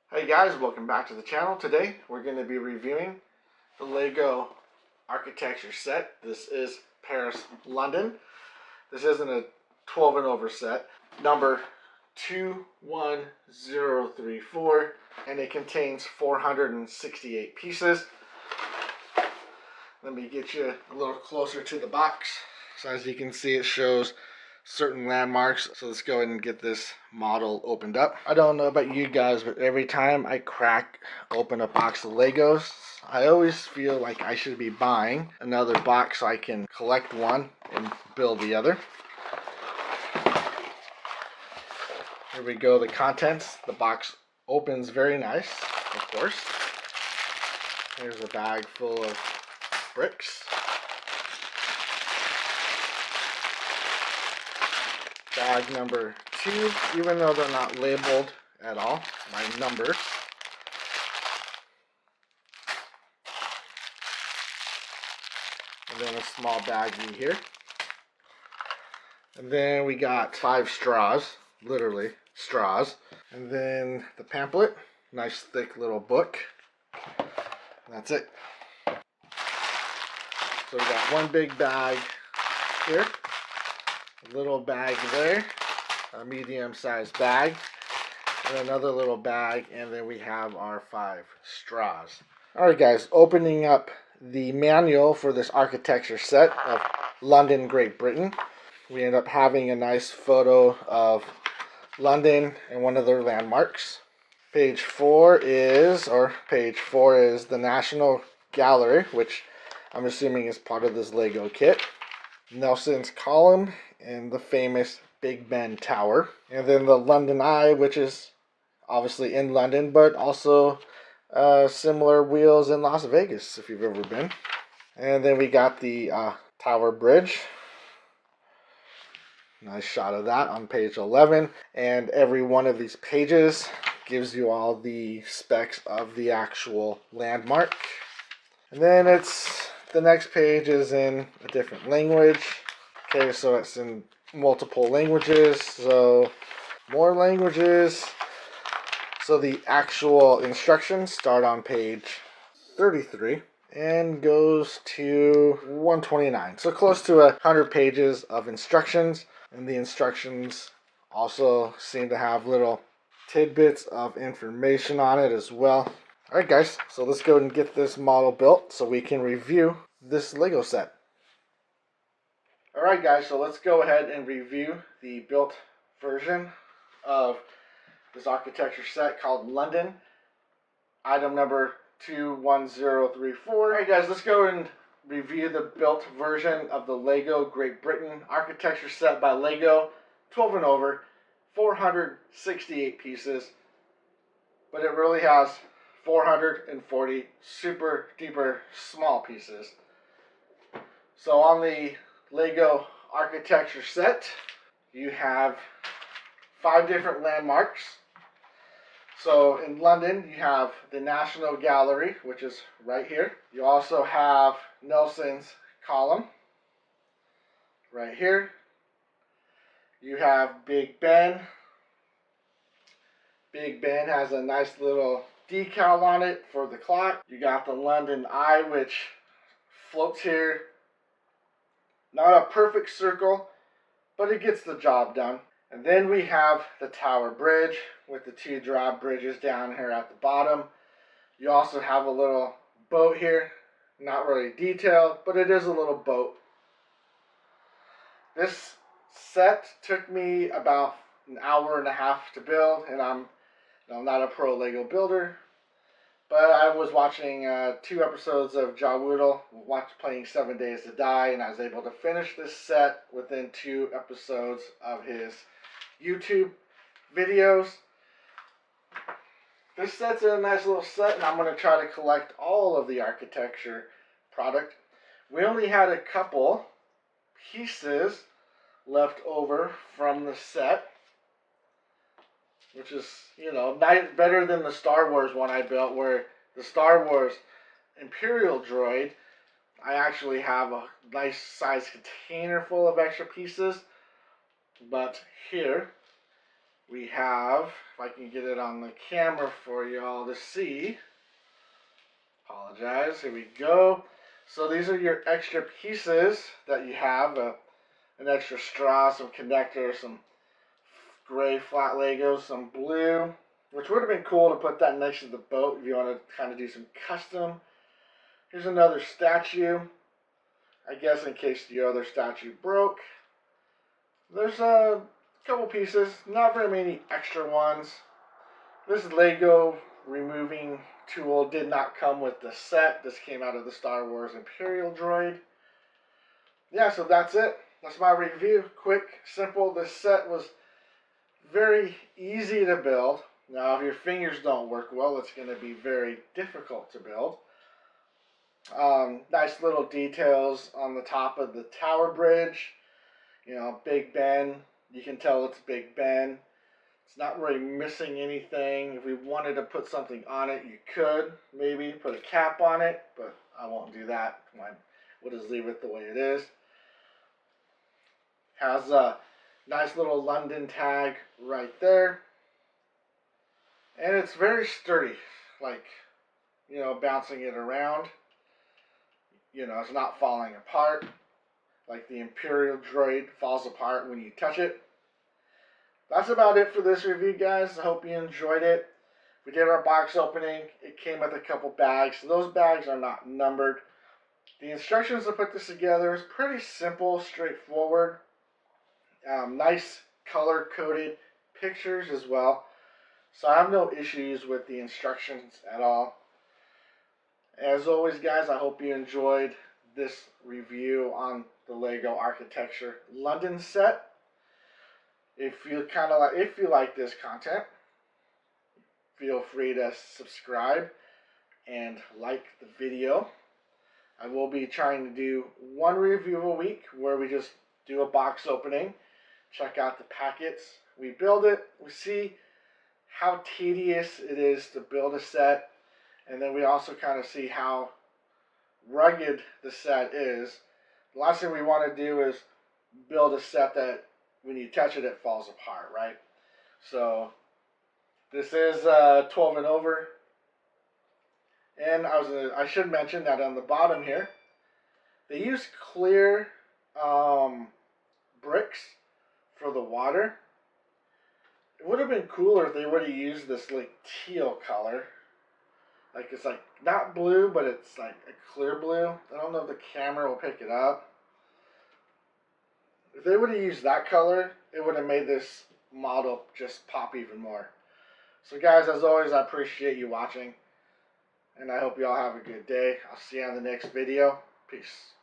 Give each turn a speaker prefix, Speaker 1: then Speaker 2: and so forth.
Speaker 1: Hey guys, welcome back to the channel. Today we're going to be reviewing the LEGO Architecture set. This is Paris, London. This isn't a 12 and over set. Number 21034, and it contains 468 pieces. Let me get you a little closer to the box. So as you can see, it shows certain landmarks. So let's go ahead and get this model opened up. I don't know about you guys, but every time I crack open a box of Legos, I always feel like I should be buying another box so I can collect one and build the other. Here we go, the contents. The box opens very nice, of course. Here's a bag full of bricks. Bag number 2, even though they're not labeled at all by numbers. And then a small baggie here. And then we got 5 straws, literally straws. And then the pamphlet, nice thick little book. That's it. So we got one big bag here. A little bag there, a medium-sized bag, and another little bag, and then we have our 5 straws. Alright guys, opening up the manual for this architecture set of London, Great Britain. We end up having a nice photo of London and one of their landmarks. Page 4 is the National Gallery, which I'm assuming is part of this Lego kit. Nelson's Column and the famous Big Ben Tower. And then the London Eye, which is obviously in London, but also similar wheels in Las Vegas, if you've ever been. And then we got the Tower Bridge. Nice shot of that on page 11. And every one of these pages gives you all the specs of the actual landmark. And then the next page is in a different language. Okay, so it's in multiple languages, so more languages. So the actual instructions start on page 33 and goes to 129. So close to 100 pages of instructions, and the instructions also seem to have little tidbits of information on it as well. Alright guys, so let's go and get this model built so we can review this Lego set. Alright guys, so let's go ahead and review the built version of this architecture set called London. Item number 21034. Alright guys, let's go and review the built version of the Lego Great Britain architecture set by Lego. 12 and over, 468 pieces, but it really has 440 super duper small pieces. So on the Lego architecture set, you have 5 different landmarks. So in London, you have the National Gallery, which is right here. You also have Nelson's Column, right here. You have Big Ben. Big Ben has a nice little decal on it for the clock. You got the London Eye, which floats here. Not a perfect circle, but it gets the job done. And then we have the Tower Bridge with the 2 drawbridges down here at the bottom. You also have a little boat here. Not really detailed, but it is a little boat. This set took me about an hour and a half to build, and I'm not a pro Lego builder, but I was watching 2 episodes of Jawoodle, playing 7 Days to Die, and I was able to finish this set within 2 episodes of his YouTube videos. This set's a nice little set, and I'm going to try to collect all of the architecture product. We only had a couple pieces left over from the set, which is, better than the Star Wars one I built, where the Star Wars Imperial droid, I actually have a nice size container full of extra pieces. But here, we have, if I can get it on the camera for y'all to see. Apologize. Here we go. So these are your extra pieces that you have. An extra straw, some connectors, some gray flat Legos, some blue, which would have been cool to put that next to the boat if you want to kind of do some custom. Here's another statue, I guess in case the other statue broke. There's a couple pieces, not very many extra ones. This Lego removing tool did not come with the set. This came out of the Star Wars Imperial droid. Yeah, so that's it. That's my review. Quick, simple. This set was very easy to build. Now, if your fingers don't work well, it's going to be very difficult to build. Nice little details on the top of the tower bridge. You know, Big Ben. You can tell it's Big Ben. It's not really missing anything. If we wanted to put something on it, you could. Maybe put a cap on it, but I won't do that. We'll just leave it the way it is. Has a nice little London tag right there. And it's very sturdy. Like, you know, bouncing it around. You know, it's not falling apart. Like the Imperial droid falls apart when you touch it. That's about it for this review, guys. I hope you enjoyed it. We did our box opening. It came with a couple bags. Those bags are not numbered. The instructions to put this together is pretty simple, straightforward. Nice color-coded pictures as well. So I have no issues with the instructions at all. As always, guys, I hope you enjoyed this review on the LEGO Architecture London set. If you like this content, feel free to subscribe and like the video. I will be trying to do one review a week where we just do a box opening, check out the packets, we build it, we see how tedious it is to build a set, and then we also kind of see how rugged the set is. The last thing we want to do is build a set that when you touch it, it falls apart, right? So this is 12 and over. And I should mention that on the bottom here, they use clear bricks for the water. It would have been cooler if they would have used this like teal color. Like it's like not blue, but it's like a clear blue. I don't know if the camera will pick it up. If they would have used that color, it would have made this model just pop even more. So guys, as always, I appreciate you watching. And I hope you all have a good day. I'll see you on the next video. Peace.